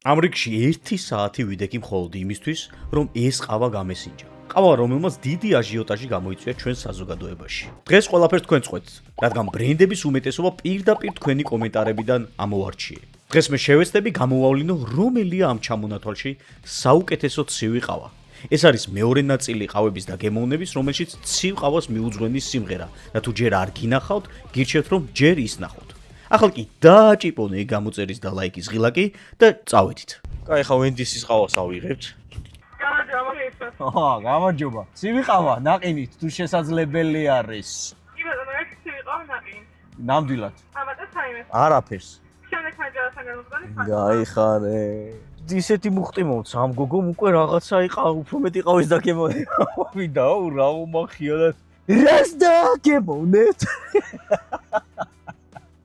ამ რიგში 1 საათი ვიდექი მხოლოდ იმისთვის, რომ ეს ყავა გამესინჯა. ყავა, რომელმაც დიდი აჟიოტაჟი გამოიწვია ჩვენ საზოგადოებაში. დღეს ყველაფერს თქვენ წყვეტთ, რადგან ბრენდების უმეტესობა პირდაპირ თქვენი კომენტარებიდან ამოვარჩიე. დღეს მე შევეცდები გამოვავლინო, რომელია ამ ჩამონათვალში საუკეთესო ცივი ყავა. ეს არის მეორე ნაწილი ყავების დაგემოვნების, რომელშიც ცივ ყავას მიუძღვენის სიმღერა და თუ ჯერ არ გინახავთ, გირჩევთ რომ ჯერ ისნახოთ. ახლა კი დააჭიპონე გამოწერის და ლაიკის ღილაკი და წავედით. კაი, ხა ვენდისის ყავას ავიღებთ. გამარჯობა. ცივი ყავა ნაყინით თუ შესაძლებელი არის. კი ბატონო, ერთი ცივი ყავა ნაყინით. ნამდვილად. ამათა საიმეს. არაფერს. შემდეგ მაჯარასაგან უდგანი ხარ. გაიხარე. ისეთი მუხტი მომცა ამ გოგომ უკვე რაღაცა იყავ, უფრო მეტი ყავის დაგემოვნება. ვიდაო, რა უმახიოდათ. რას დაგემოვნეთ?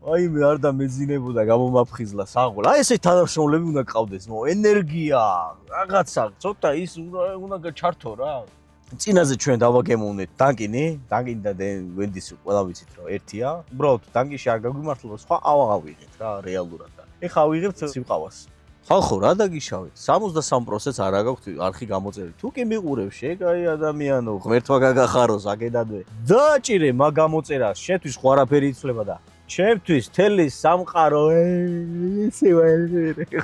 აი მე არ დამეძინებოდა გამომაფხიზლა საღოლა. აი ესე თანამშრომლები უნდა გყავდეს, ენერგია, რაღაცა, ცოტა ის უნდა ჩართო რა. წინაზე ჩვენ დავაგემოვნეთ დანკინი და ვენდის ყველა ვიცით რომ ერთია. უბრალოდ დანკიში არ გაგვიმართლა, სხვა ყავა ავიღეთ რა რეალურად და. ეხა ავიღებთ სივყავას. ხალხო რა დაგიშავეთ? 63%-ს არა გაქვთ არხი გამოწერილი. თუ კი მიყურებ შეგაი ადამიანო, ღმერთმა გაგახაროს აკედადვე. დააჭირე მაგ გამოწერას, შეთვის ხო არაფერი იცვლება და ჩემთვის თელი სამყარო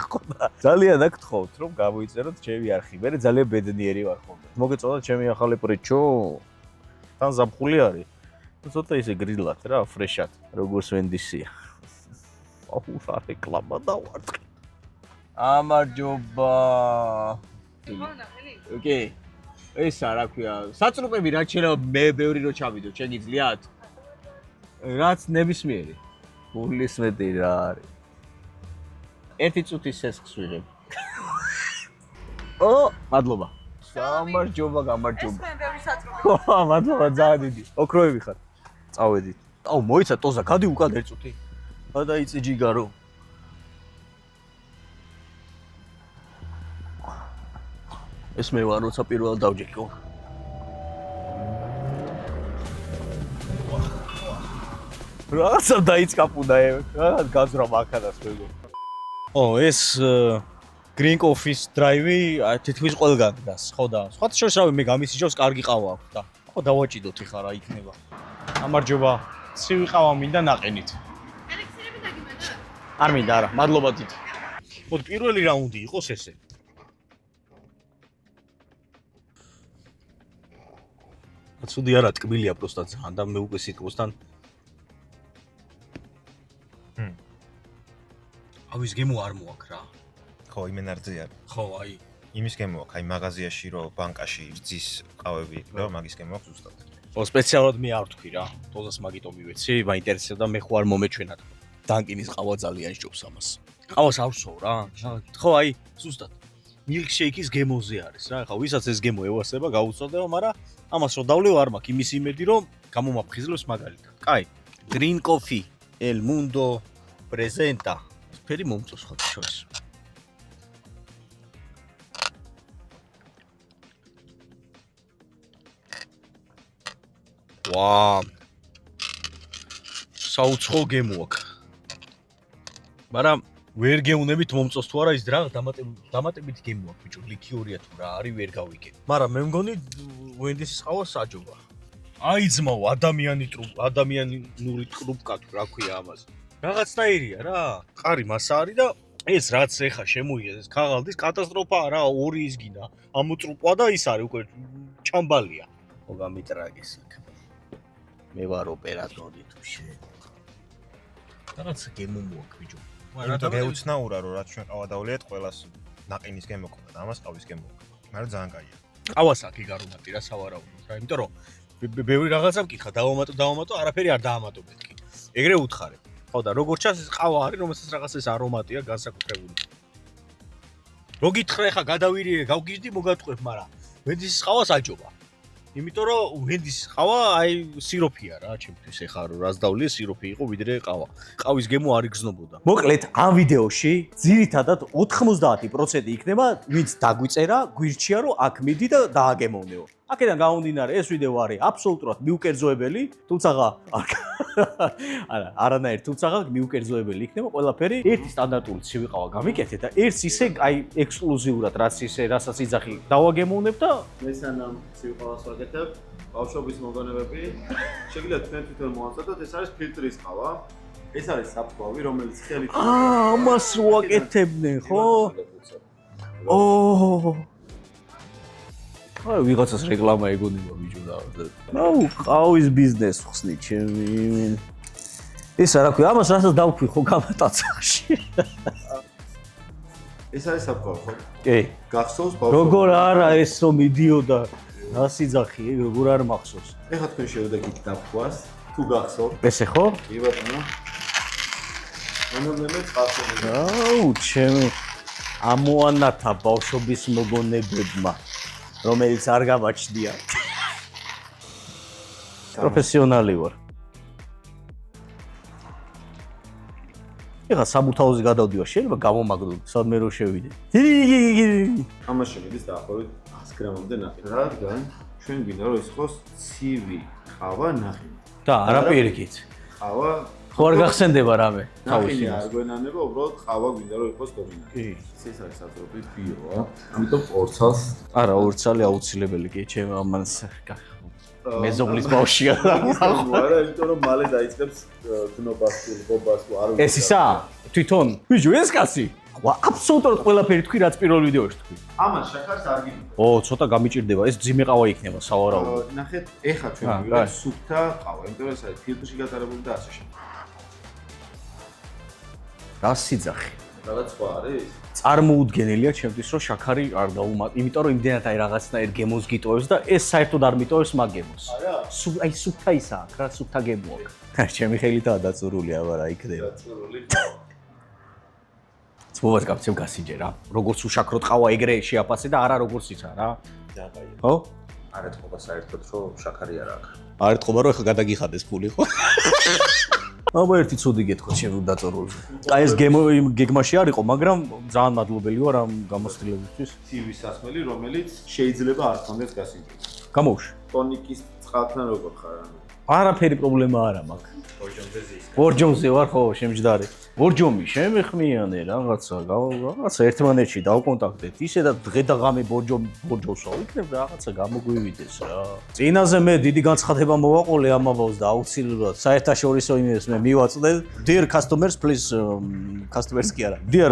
ხოდა. ძალიან აკთხოთ რომ გამოიწეროთ ჩემი არხი. მე ძალიან ბედნიერი ვარ ხოლმე. მოგეწონა ჩემი ახალი პრიჩო. თან ზაფხული არის. ცოტა ისე გრილად რა, ფრეშად, როგორც ვენდისია. აუ, რა რეკლამა დავარტყი. ამარჯობა. ოკეი. ესა რა ქვია, საწრუპები რაც შეიძლება მე ბევრი რო ჩავიდო, შეგიძლიათ? რაც ნებისმიერი. გულის მეტი რა არის. ერთი წუთის სესხს ვიღებ. მადლობა. გამარჯობა. ეს მე ბევრი საწრუპი. მადლობა ძალიან დიდი. ოქროები ხარ. წავედით. აუ, მოიცა ტოზა, გადი უკან ერთ წუთი. გადაიწი ჯიგარო. ეს მე ვარ, როცა პირველად დავჯექო. რაღაცა დაიწყა პუნაე, რაღაც გაზრა მაქადას მეგო. ეს Green Coffee-ს დრაივი თითქმის ყველგან დგას, ხო და სხვათა შორის რავი მე გამისიჯავს კარგი ყავა აქვს და ხო დავაჭიდოთ ეხა რა იქნება. ამარჯობა. ცივი ყავა მინდა ნაყინით. ელექსირები დაგიმედა? არ მინდა არა, მადლობა დიდი. მოდი პირველი რაუნდი იყოს ესე. ცუდი არა, ტკბილია პროსტა ძალიან და მე უკვე სიტყვასთან ავის გემო არ მოაქვს რა. ხო, იმენარძე არის. ხო, აი, იმის გემო აქვს, აი მაღაზიაში რო ბანკაში რძის ყავები და მაგის გემო აქვს ზუსტად. ო სპეციალურად მე არ ვთქვი რა. ტოზას მაგიტომ მივეცი, მაინტერესებდა მე ხო არ მომეჩვენა. დანკინის ყავა ძალიან სჯობს ამას. ყავას არ ვსვო რა. ხო, აი, ზუსტად. მილკშეიკის გემოზე არის რა. ხა ვისაც ეს გემო ევასება, გაუწოდება, მაგრამ ამას რო დავლევ არ მაქვს იმის იმედი რომ გამომაფხიზლებს მაგალითად. კაი. Green Coffee, El Mundo presenta. ფერი მომწოს ხოთი შორის. ვა. საუცხო გემო აქვს. მაგრამ ვერ გეუნებით მომწოს თუ არა ის რა დამატებით გემო აქვს ბიჭო, ლიქიორია თუ რა არის ვერ გავიგე. მაგრამ მე მგონი ვენდისის ყავა საჯობა. აი ძმაო, ადამიანური ტრუბკა თუ რა ქვია ამაზე. რაღაცნაირია რა. ყარი მასა არის და ეს რაც ეხა შემოიღეს ეს ქაღალდის კატასტროფაა რა, ორი ისგინა. ამოწრუპვა და ის არის უკვე ჩამბალია. ხო გამიტრაგეს აქ. მე ვარ ოპერატორი თუ შენ. რაღაც გემო მოაქვს ბიჭო. რა გაუცნაურა რომ რაც ჩვენ ყავა დავლიათ ყველას ნაყინის გემო ქონდა და ამას ყავის გემო. მაგრამ ძალიან კაია. ყავას აქ იგარუმატი რა სავარაუდოდ რა, იმიტომ რომ ბევრი რაღაცა მკითხა, დავამატო, არაფერი არ დაამატო მეთქი. ეგრე უთხარე. ხო და როგორც ჩანს ეს ყავა არის, რომელსაც რაღაც ეს არომატია განსაკუთრებული. რო გითხრა ხა გადავირიე, გავგიჟდი, მოგატყვევ, მაგრამ ვენდისის ყავა საჯობა. იმიტომ რომ ვენდისის ყავა აი სიროფია რა, ჩემთვის ეხა რომ რას დავლია სიროფი იყო ვიდრე ყავა. ყავის გემო არ იგრძნობოდა. მოკლედ ამ ვიდეოში ძირითადად 90% იქნება ვინც დაგვიწერა, გვირჩია რომ აქ მიდი და დააგემოვნეო. აქედან გამომდინარე ეს ვიდეო არის აბსოლუტურად მიუკერძოებელი, თუმცა არანაირ თუმცა მიუკერძოებელი იქნება ყველაფერი. ერთი სტანდარტული ცივი ყავა გამიკეთეთ და ერთს ისე აი ექსკლუზიურად რასაც იძახი დავაგემოვნებ და მესანამ ცივ ყავას ვაკეთებ, ბავშვობის მოგონებები. შეგიძლიათ თქვენ თვითონ მოაწოდოთ, ეს არის ფილტრის ყავა. ეს არის საფქვავი, რომელიც ხელით ამას ვაკეთებდნენ, ხო? ოო აი ვიღაცას რეკლამა ეგონება ბიჭო და. აუ, ყავის ბიზნეს ხსნი ჩემი. ეს რა ქვია, ამას რასაც დავქვი ხო გამატაცაში. ეს არის საფქვავი, ხო? კი. გახსოვს ბავშვობა? როგორ არა ეს რომ მიდიოდა რა სიძახი, როგორ არ მახსოვს. ეხლა თქვენ შევდაგით დაფქვას, თუ გახსოვთ? ესე ხო? კი ბატონო. ანონიმე წყალსები. აუ, ჩემი ამოანათა ბავშვობის მოგონებებმა, რომელიც არ გამაჩნია. პროფესიონალი ვარ. ეხლა საბუთაოზე გადავდივარ, შეიძლება გამომაგდო, სადმე რო შევიდე. ამაში მიდის დაახლოებით 100 გრამამდე ნახევარი. რადგან ჩვენ გვინდა რომ ეს იყოს ცივი ყავა ნახევარი. და არა პირიქით. ყავა ხო არ გახსენდება რამე თავისი არ გვენანება, უბრალოდ ყავა გვინდა რომ იყოს დომინანტი. კი. ეს არის საწყობი ბიოა. ამიტომ ორცალს არა, ორცალი აუცილებელი კი, ჩემ ამას მეზობლის ბავშვია. არა, იმიტომ რომ მალე დაიწყებს დნობას, გობას, არ ვიცი. ეს ისა? თვითონ. ბიჭო, ეს კაცი. ვა, აბსოლუტურად ყველაფერი თქვი, რაც პირველ ვიდეოში თქვი. ამას შაქარს არ გინდა. ო, ცოტა გამიჭირდება, ეს ძიმე ყავა იქნება, სავარაუდოდ. ნახეთ, ეხა ჩვენ მივიღეთ სუფთა ყავა, იმიტომ რომ ეს არის ფილტრში გატარებული და ასე შემდეგ. რა სიძახი. რაღაც სხვა არის? წარმოუდგენელია ჩემთვის, რომ შაქარი არ დაუმატ, იმიტომ რომ იმდენად აი რაღაცნაირ გემოს გიტოვებს და ეს საერთოდ არ მიტოვებს მაგ გემოს. არა. აი სუფთა ისაა, რა სუფთა გემო აქვს. ჩემი ხელითაა დაწურული, აბარა იქნება. დაწურული. ძმობაც კაცემ გასიჯე რა. როგორც უშაქროთ ყავა ეგრე შეაფასე და არა როგორც ისა რა. დაბაია. ხო? არ ეთქობა საერთოდ რომ შაქარი არ აქვს. არ ეთქობა რომ ეხა გადაგიხადეს ფული ხო? აბა ერთი ცუდი გეთქო ჩემ დაწურული. აი ეს გეგმაში არ იყო, მაგრამ ძალიან მადლობელი ვარ ამ გამოსtildeებისთვის. ცივი სასმელი, რომელიც შეიძლება არ კონდეს გასინჯი. გამოვში. ტონიკის წყალთან როგორ ხარ? არაფერი პრობლემა არა მაქვს. ბორჯომზე ვარ ხო, შემჯდარი. ბორჯომი შემეხმიანე რაღაცა ერთმანეთში დავკონტაქტეთ. ისედაც დღე და ღამე ბორჯომსო იქნებ რაღაცა გამოგვივიდეს რა. წინაზე მე დიდი განცხადება მოვაყოლე ამავავს და აუცილებლად საერთაშორისო იმეს მე მივაწვდე. Dear customers, please customers კი არა. Dear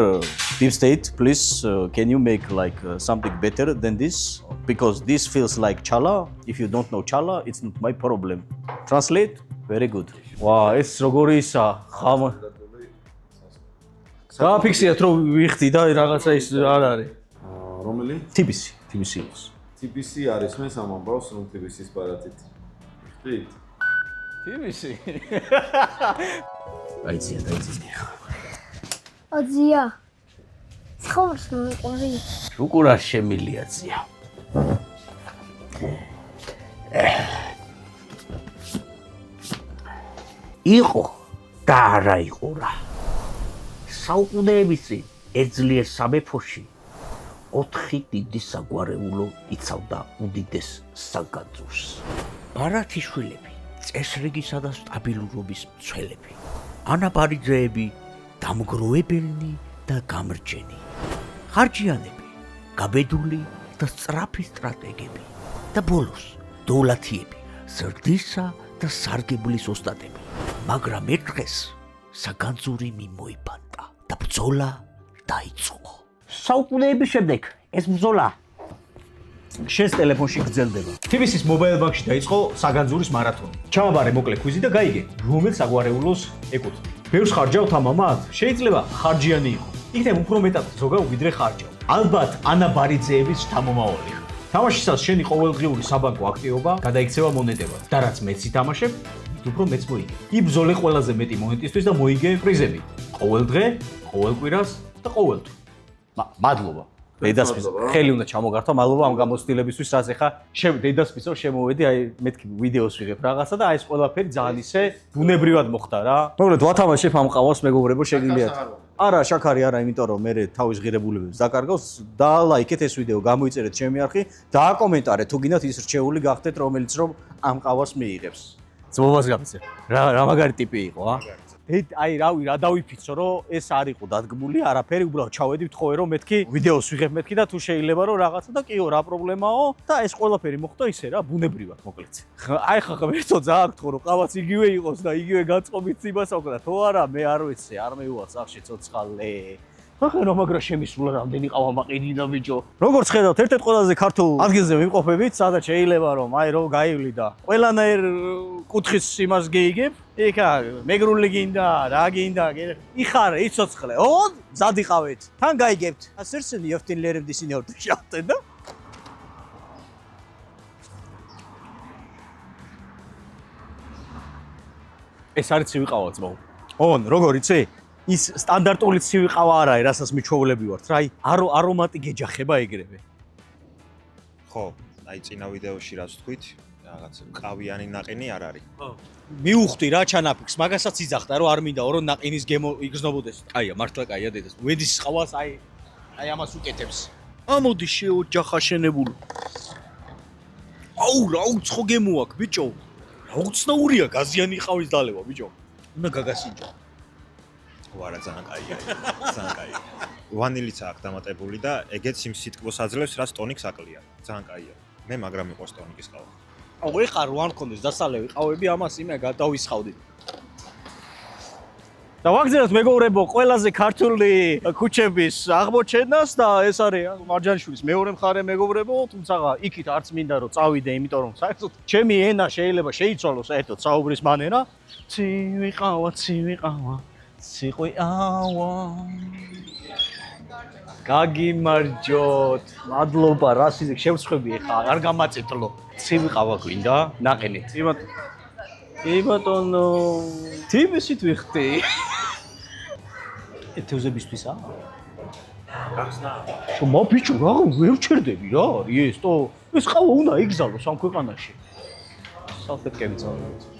Deep State, please can you make like something better than this because this feels like chala. If you don't know chala, it's not my problem. Translate? Very good. ვა, ეს როგორი ისა ხამ გააფიქსირეთ რომ ვიხდი და რაღაცა ის არ არის. რომელი? TBC ის. TBC არის მე სამ ამბავს რომ TBC-ის ბარათით. ხდით? TBC. აიცია. აზია. ცხოვრს მოიყური. უკურა შემილია ზია. იყო და არა იყო რა. საუკუნეების წინ ეძლიერ სამეფოში 4 დიდი საგვარეულო იცავდა უდიდეს საგანძურს. ბარათიშვილები, წესრიგისა და სტაბილურობის მცველები, ანაბარიძეები, დამგროვებელნი და გამრჯენი, ხარჯიანები, გაბედული და სწრაფი სტრატეგები და ბოლოს დოვლათიები, ზრდისა და სარგებლის ოსტატები. მაგრამ ერთ დღეს საგანძური მიმოიბანტა და ბრძოლა დაიწყო. საუკუნეების შემდეგ ეს ბრძოლა შენს ტელეფონში გრძელდება. TBC-ის მობაილ ბანკში დაიწყო საგანძურის მარათონი. ჩამაბარე მოკლე კვიზი და გაიგე, რომელ საგვარეულოს ეკუთვნის. ბევრს ხარჯავთ ამ ამათ? შეიძლება ხარჯიანი იყო. იქნებ უფრო მეტად ზოგა ვიდრე ხარჯავ. ალბათ ანა ბარიძეების შთამომავალი. თამაშისას შენი ყოველდღიური საბანკო აქტივობა გადაიქცევა მონეტებად და რაც მეც ითამაშებ, უფრო მეც მოიგე. იბრძოლე ყველაზე მეტი მონეტისთვის და მოიგე პრიზები. ყოველ დღე, ყოველ კვირას და ყოველ თვე. მადლობა. დედასპის ხელი უნდა ჩამოგართვა, მადლობა ამ გამოცდილებისთვის, რაც ეხა დედასპის რომ შემოვედი, აი მეთქი ვიდეოს ვიღებ რაღაცა და აი ეს ყველაფერი ძალიან ისე ბუნებრივად მოხდა რა. მოგლედ ვათამაშებ ამ ყავას მეგობრებო, შეგიძლიათ. არა, შაქარი არა, იმიტომ რომ მე თავის ღირებულებებს დაკარგავს, დალაიქეთ ეს ვიდეო, გამოიწერეთ ჩემი არხი, დააკომენტარეთ თუ გინდათ ის რჩეული გახდეთ, რომელიც რომ ამ ყავას მიიღებს. ძმობას გამიცე. რა მაგარი ტიპი იყო, ა? აი რავი, რა დავიფიცო, რომ ეს არ იყო დადგმული, არაფერი, უბრალოდ ჩავედი ვთხოვე რომ მეთქი ვიდეოს ვიღებ მეთქი და თუ შეიძლება რომ რაღაცა და კიო რა პრობლემაო და ეს ყველაფერი მოხდა ისე რა, ბუნებრივად მოკლედ. აი ხა ღმერთო ძალიან გთხოვ რომ ყავაც იგივე იყოს და იგივე გაწყობით იმას აქვს და თუ არა მე არ ვიცი, არ მეუვაც ახში ცოცხალე. ახლა რა მაგრა შემისულა რამდენი ყავა მაყიდი და ბიჭო. როგორც ხედავთ, ერთ-ერთ ყველაზე ქართულ ადგილზე ვიმყოფებით, სადაც შეიძლება რომ აი რო გაივლი და ყველანაირ კუთხის იმას გეიგებ. იქა მეგრული გინდა, რა გინდა, იხარე, იცოცხლე. ო, მზად იყავით. თან გაიგებთ. ასერსენი იoftinlerib disini orada şahtın da. ეს არის ცივი ყავა ძმაო. ონ, როგორ იცი? ის სტანდარტული ცივი ყავა არაა, რასაც მიჩვეულები ვართ. რა, არომატი გეჯახება ეგრევე. ხო, აი წინა ვიდეოში რაც თქვით, რაღაც ყავიანი ნაყინი არ არის. ხო. მიუხვდი რა ჩანაფიქს, მაგასაც იძახდა რომ არ მინდა რომ ნაყინის გემო იგრძნობოდეს. კაია, მართლა კაია დედას. ვედის ყავას აი ამას უკეთებს. ამოდი შეოჯახა შენებულ. აუ, რა უცხო გემო აქვს, ბიჭო. რა უცნაურია გაზიანი ყავის დალევა, ბიჭო. უნდა გაგასინჯო. ვარა ძალიან კაია. ძალიან კაია. ვანილიც აქვს დამატებული და ეგეც იმ სიტყვას აძლევს, რაც ტონიკს აკლია. ძალიან კაია. მე მაგრამ მიყვარს ტონიკის ყავა. აუ, ეხა რო არ მქონდეს დასალევი ყავები, ამას იმე გადავისხავდით. და ვაგზავნოთ მეგობრებო, ყველაზე ქართული ქუჩების აღმოჩენას და ეს არის მარჯანიშვილის მეორე მხარე მეგობრებო, თუმცა იქით არც მინდა რომ წავიდე, იმიტომ რომ საერთოდ ჩემი ენა შეიძლება შეიცვალოს საერთოდ საუბრის მანერა. ცივი ყავა, ცივი ყავა. ციყვი ავა. გაგიმარჯოთ. მადლობა, რა სიზიქ შევწხვები ეხა, არ გამაწითლო. ცივი ყავა გვინდა, ნაყინით. კი ბატონო. თიბისით ვიხდი. ეთევზებისთვისა? გახსნა. შომა ბიჭო, რა ვერ ჩერდები რა, არის ეს თო? ეს ყავა უნდა იგზალოს ამ ქვეყანაში. საფეთქები წავიდეთ.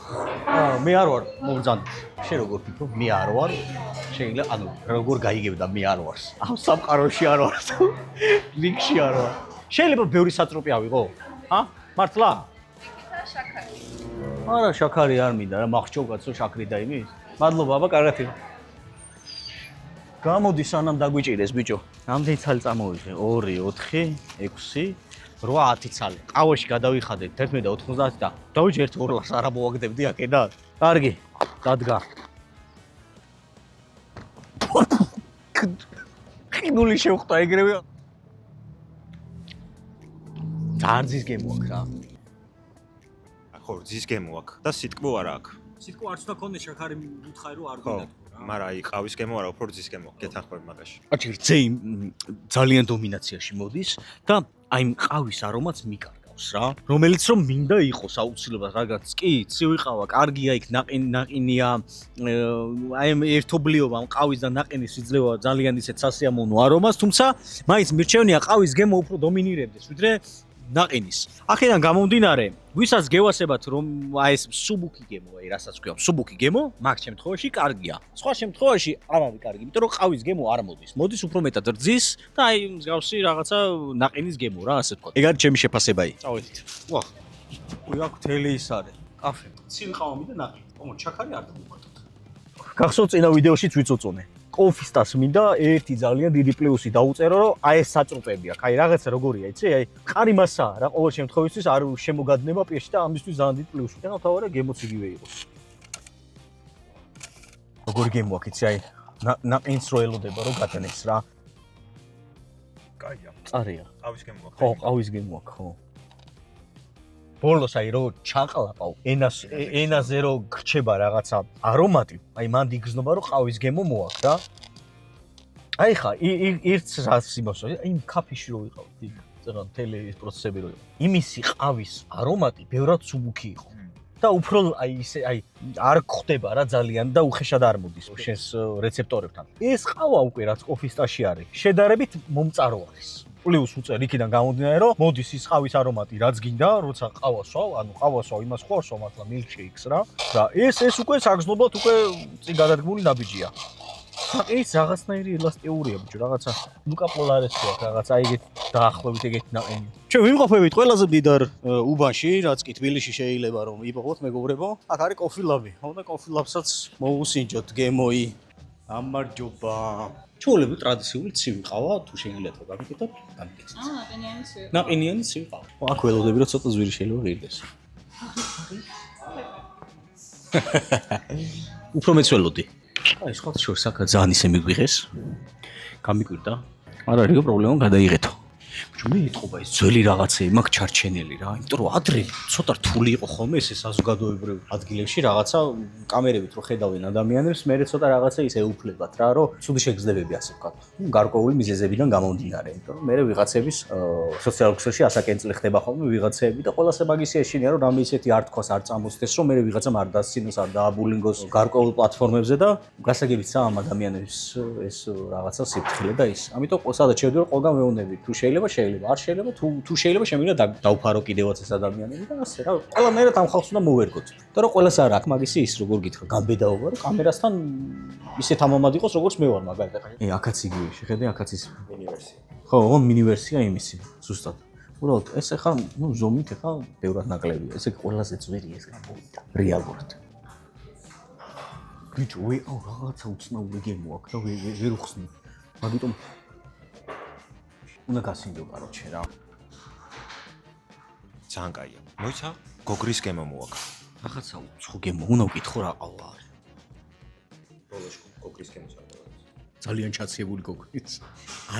მე არ ვარ მობრძანდი. შენ როგორ ფიქრობ? მე არ ვარ. შეიძლება, ანუ როგორ გაიგებ და მე არ ვარ. ამ სამყაროში არ ვარ. ლინკში არ ვარ. შეიძლება ბევრი საწრუპი ავიღო? ჰა? მართლა? შაქარი. არა, შაქარი არ მინდა, რა მახჭოვ კაცო შაქრი დაიმის. მადლობა, აბა, კარგად იყო. გამოდი სანამ დაგვიჭირეს, ბიჭო. რამდენი ცალი წამოვიღე? 2, 4, 6, 8, 10 ცალი. ყავაში გადავიხადეთ 11.90 და დავიჭი 1-2 არა მოვაგდებდი აქედან. კარგი, დადგა. ხინული შევხვდა ეგრევე. ძარძის გემო აქვს რა. ხო, რძის გემო აქვს და სიტყვო არა აქვს. სიტყვა არც უნდა ქონდეს შაქარი უთხარი რომ არ ხო, გინდა. მაგრამ აი ყავის გემო არა, უფრო რძის გემო. გეთანხმები მაგაში. აჩი რძე ძალიან დომინაციაში მოდის და აი ყავის არომატს მიკარგავს რა, რომელიც რომ მინდა იყოს აუცილებლად, რაგაც კი ცივი ყავა, კარგია იქ ნაყინია, აი ერთობლიობა ამ ყავის და ნაყინის იძლევა ძალიან ისეთ სასიამოვნო არომას, თუმცა მაინც მირჩევნია ყავის გემო უფრო დომინირებდეს, ვიდრე ნაყინის. აქედან გამომდინარე, ვისაც გევასებათ რომ აი ეს სუბუქი გემო, აი რასაც ქვია, სუბუქი გემო, მაგ შემთხვევაში კარგია. სხვა შემთხვევაში არ არის კარგი, იმიტომ რომ ყავის გემო არ მოდის. მოდის უფრო მეტად რძის და აი მსგავსი რაღაცა ნაყინის გემო რა, ასე ვთქვა. ეგ არის ჩემი შეფასებაი. წავედით. ვახ. უი აქ თელი ის არის. კაფე. ცივი ყავამი და ნაყინი. ოღონდ შაქარი არ დავუყავთ. გახსოვთ წინა ვიდეოშიც ვიცოწონე. კოფისტას მინდა ერთი ძალიან დიდი პლუსი დაუწერო, რომ აი ეს საწრუპები აქვს. აი რაღაცა როგორია, იცი? აი ყარი მასაა რა, ყოველ შემთხვევაში არ შემოგადნება პირში და ამისთვის ძალიან დიდი პლუსი. და თავარია გემოც იგივე იყოს. როგორი გემო აქვს, იცი? აი ნაყინს რო ელოდება რომ გადანეს რა. კაია. წარია. ყავის გემო აქვს. ხო, ყავის გემო აქვს, ხო. ბოლოს აი რო ჩაყლაპავ, ენაზე რო გრჩება რაღაცა არომატი, აი მან იგრძნობა რომ ყავის გემო მოაქვს რა. აი ხა, ერთს რაც იმას, აი კაფეში რო ვიყავ, იქ ზოგადად მთელი ეს პროცესები რო იყო. იმისი ყავის არომატი ბევრად სუბუქი იყო. და უფრო აი ისე აი არ გხვდება რა ძალიან და უხეშად არ მოდის შენს რეცეპტორებთან. ეს ყავა უკვე რაც კოფისტაში არის, შედარებით მომწარო არის. პლუს უწერ იქიდან გამომდინარე რომ მოდის ის ყავის არომატი რაც გინდა, როცა ყავას ვაw, ანუ ყავას ვაw იმას ხوارსო მართლა milkshakes რა. და ეს უკვე საგრძნობლად უკვე წინ გადადგმული ნაბიჯია. ის რაღაცნაირი ელასტიურია ბიჭო, რაღაცა ლუკა პოლარესი აქვს, რაღაცა ეგეთ დაახლოებით ეგეთი ნაყენი. ჩვენ ვიმყოფებით ყველაზე დიდარ უბანში, რაც კი თბილისში შეიძლება რომ იპოვოთ მეგობრებო. აქ არის კოფი ლაბი. უნდა კოფი ლაბსაც მოусინჯოთ გემოი. ამარჯობა. ჩვეულებრივ ტრადიციული ცივი ყავა, თუ შეგიძლიათ რომ გაგიკეთოთ, გამიკეთეთ. ნაყინიანი ცივი. ნაყინიანი ცივი ყავა. აქ ველოდები რომ ცოტა ზვირი შეიძლება ღირდეს. უფრო მეც ველოდი. აი, სხვათა შორის აქ ძალიან ისე მიგვიღეს. გამიკვირდა. არ არის პრობლემა, გადაიღეთო. ბიჭო, მე ეთყობა ეს ძველი რაღაცები მაქვს ჩარჩენილი რა, იმიტომ რომ ადრე ცოტა რთული იყო ხოლმე ეს საზოგადოებრივ ადგილებში რაღაცა კამერებით რო ხედავენ ადამიანებს, მე ცოტა რაღაცა ისე უფლებათ რა, რომ ცუდი შეგრძნებები ასე ვქოთ. გარკვეული მიზეზებიდან გამომდინარე, იმიტომ რომ მე ვიღაცების სოციალურ ქსელში ასაკენწლე ხდება ხოლმე ვიღაცები და ყველასე მაგისი ეშინია რომ რამე ისეთი არ თქვას, არ წამოსდეს, რომ მე ვიღაცამ არ დასცინოს, არ დააბულინგოს გარკვეულ პლატფორმებზე და გასაგებიც ამ ადამიანების ეს რაღაცა სიფრთხილე და ის. ამიტომ სადაც შევდივარ, ყველგან ვეუბნები, თუ შეიძლება არ შეიძლება თუ შეიძლება შემიძლია დავფარო კიდევაც ეს ადამიანები და ასე რა ყველანაირად ამ ხალხს უნდა მოვერგოთ და რომ ყველას არ აქვს მაგისი ის როგორ გითხრა გამბედაობა რომ კამერასთან ისეთ ამომად იყოს როგორც მე ვარ მაგალითად აქაც იგივე შეხედე აქაც ის მინი ვერსია ხო მინი ვერსია იმისი ზუსტად უბრალოდ ეს ახლა ნუ ზომით ახლა ბევრად ნაკლებია ესე ყველაზე ძვირი ეს გამოვიდა რეალურად ბიჭო ვე აუ რაღაცა უცნაური გემო აქვს და ვერ უხსნი მაგიტომ უნდა გასინჯო კაროჩე რა. ძალიან კაია. მოიცა გოგრის გემო მოაქვს. რაღაცა უცხო გემო უნდა ვკითხო რა ყავა არის. ბოლოში გოგრის გემო საერთოდ. ძალიან ჩაცებული გოგრის.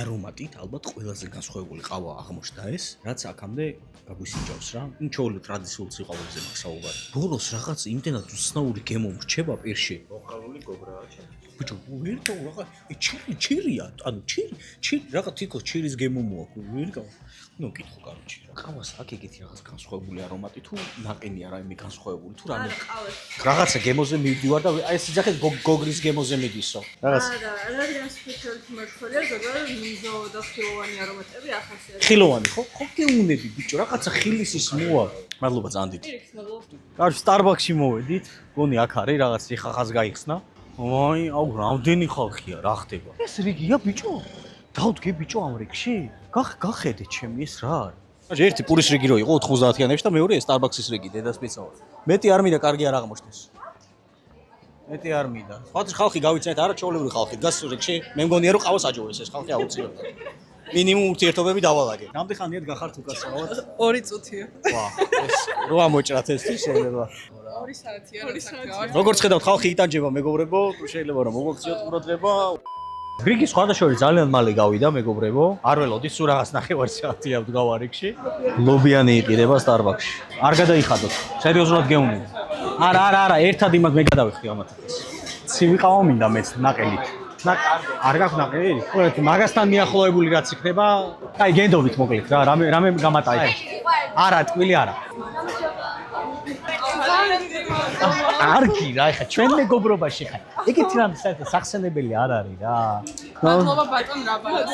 არომატით ალბათ ყველაზე განსხვავებული ყავა აღმოჩნდა ეს, რაც აქამდე გაგვისინჯავს რა. ჩვეულებრივ ტრადიციულ სიყავრებზე მაქვს საუბარი. ბოლოს რაღაც იმდენად უცნაური გემო მრჩება პირში. მოყავული გოგრაა ჩემი. ბიჭო, ვერტო რაღა ჩირია, ანუ ჩირი რაღა თითქოს ჩირის გემო მოაქვს, ვერ გავა. ნუ კითხო კაროჩი რა. ყავას აქ ეგეთი რაღაც განსხვავებული არომატი თუ ნაყენია რაიმე განსხვავებული თუ რამე. რაღაცა გემოზე მივდივარ და აი ეს იძახეთ გოგრის გემოზე მიდისო. რაღაცა. არა, რადგან სპეციალით მართულია, ზოგადად მიზო და ხილოვანი არომატები ახასიათებს. ხილოვანი ხო? ხო გეუნები ბიჭო, რაღაცა ხილის ის მოა. მადლობა ძალიან დიდი. პირიქს მადლობა. კარგი, Starbucks-ში მოვედით. გონი აქ არის რაღაც ხახას გაიხსნა. აი, აუ, რამდენი ხალხია, რა ხდება? ეს რიგია, ბიჭო? დავდგე ბიჭო ამ რიგში? გახედე ჩემი ეს რა არის? ერთი პურის რიგი რო იყო 90-იანებში და მეორე Starbucks-ის რიგი, დედასპეციალურად. მეტი არ მინდა, კარგი არ აღმოჩნდეს. მეტი არ მინდა. სხვათა ხალხი გავიცანეთ, არა ჩვეულებრივი ხალხი, დგას რიგში. მე მგონია რომ ყავას აჯობებს ეს ხალხი აუცილებლად. მინიმუმ ურთიერთობები დავალაგე. რამდენი ხანია გახართ უკაცრავად? 2 წუთია. ვა, ეს რო ამოჭრათ ეს ის შეიძლება. 2 საათია, რა საათია. როგორც ხედავთ, ხალხი იტანჯება, მეგობრებო, შეიძლება რომ მოგოქციოთ ყურადღება. გრიგის სხვადასხვა ძალიან მალე გავიდა, მეგობრებო. არ ველოდი, სულ რაღაც ნახევარი საათია ვდგავარ რიგში. ლობიანი იყიდება Starbucks-ში. არ გადაიხადოთ. სერიოზულად გეუნები. არა, ერთად იმად მე გადავიხდი ამათაც. ცივი ყავა მინდა მეც ნაყენით. არ გაქვს ნაყენი? ხოლმე მაგასთან მიახლოებული რაც იქნება, აი გენდობით მოკლედ რა, რამე გამატაი. არა, ტკბილი არა. არგი რა, ხა ჩვენ მეგობრობაში ხა. ეგეთი რამ სახსენებელი არ არის რა. მადლობა ბატონ რაბანას.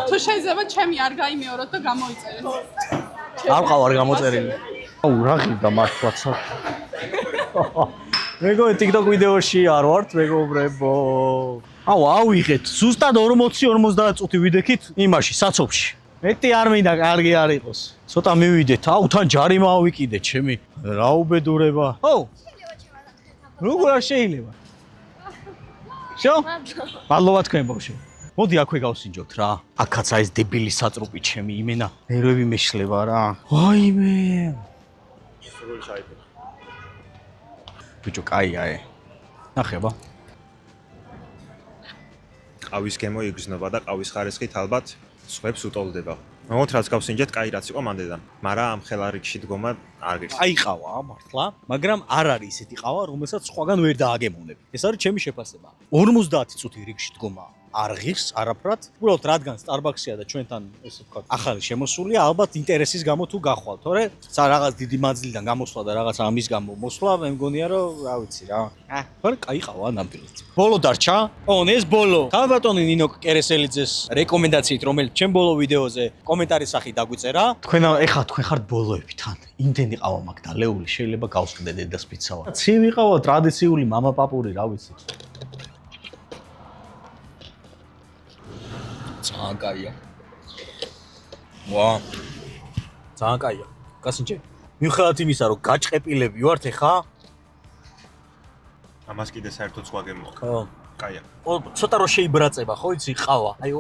თუ შეიძლება ჩემი არ გაიმეოროთ და გამოიწერეთ. არ ყავ არ გამოწერილი. აუ რა ღირდა მართლაც. მეგობრებო, TikTok ვიდეოში არ ვართ, მეგობრებო. აუ ავიღეთ, ზუსტად 40-50 წუთი ვიდექით იმაში, საცობში. მეტი არ მინდა, კარგი არ იყოს. ცოტა მივიდეთ, აუ თან ჯარი მოვიკიდეთ, ჩემი. რა უბედურება. აუ. როგორ არ შეიძლება? შო? მადლობა თქვენ ბავშვო. მოდი აქვე გავსინჯოთ რა. აქაც აი ეს დებილი სატრუპი ჩემი იმენა. ნერვები მეშლება რა. ვაიმე. სულ შაიფე. ბიჭო, კაია ე. ნახება. ყავის გემო იგრძნობა და ყავის ხარისხით ალბათ სხვებს უტოლდება. მოგოთ რაც გავსინჯეთ, კაი რაც იყო მანდედან. მაგრამ ამ ხელარიგში დგომა არ გიქს. აი ყავა მართლა, მაგრამ არ არის ისეთი ყავა, რომელსაც სხვაგან ვერ დააგემოვნებ. ეს არის ჩემი შეფასება. 50 წუთი რიგში დგომა. არ ღირს არაფრად. უბრალოდ რადგან Starbucks-ია და ჩვენთან ესე ვთქვათ, ახალი შემოსულია, ალბათ ინტერესის გამო თუ გახვალ, თორე რაღაც დიდი მანძილიდან გამოსვლა და რაღაც ამის გამო მოსვლა, მე მგონია რომ რა ვიცი რა. თორე კაი ყავა ნამდვილად. ბოლო დარჩა? ეს ბოლო. ხალბატონი ნინო კერესელიძეს რეკომენდაციით, რომელიც ჩემ ბოლო ვიდეოზე კომენტარის სახით დაგვიწერა. თქვენ ხართ ბოლოები თან. იმდენი ყავა მაქვს დალეული, შეიძლება გავსკდე დედას პიცავა. ცივი ყავა, ტრადიციული мама პაპური, რა ვიცი. ძალიან კაია. ვა. ძალიან კაია. გასინჯე. მიუხედავად იმისა, რომ გაჭყეპილები ვართ ხა? ამას კიდე საერთოდ სხვა გემოაქვს. ხო. კაია. ცოტა რო შეიბრაწება, ხო იცი, ყავა. აი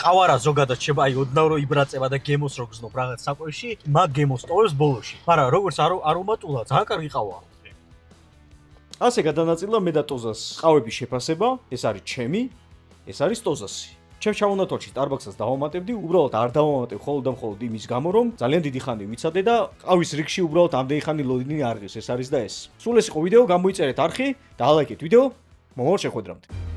ყავა რა ზოგადად შეება, აი ოდნავ რო იბრაწება და გემოს რო გზნობ რაღაც საკვებში, მაგ გემოს ტოვებს ბოლოში. მაგრამ როგორც არომატულა, ძალიან კარგი ყავაა. ასე გადანაწილა მე და ტოზას ყავების შეფასება, ეს არის ჩემი, ეს არის ტოზასი. ჩემ ჩამონათვალში Starbucks-ს დავამატებდი, უბრალოდ არ დავამატებ მხოლოდ იმის გამო, რომ ძალიან დიდი ხანი ვიცადე და ყავის რიგში უბრალოდ ამდენი ხანი ლოდინი არ ღირს, ეს არის და ეს. სულ ეს იყო ვიდეო, გამოიწერეთ არხი და ლაიქეთ ვიდეო. მომავალ შეხვედრამდე.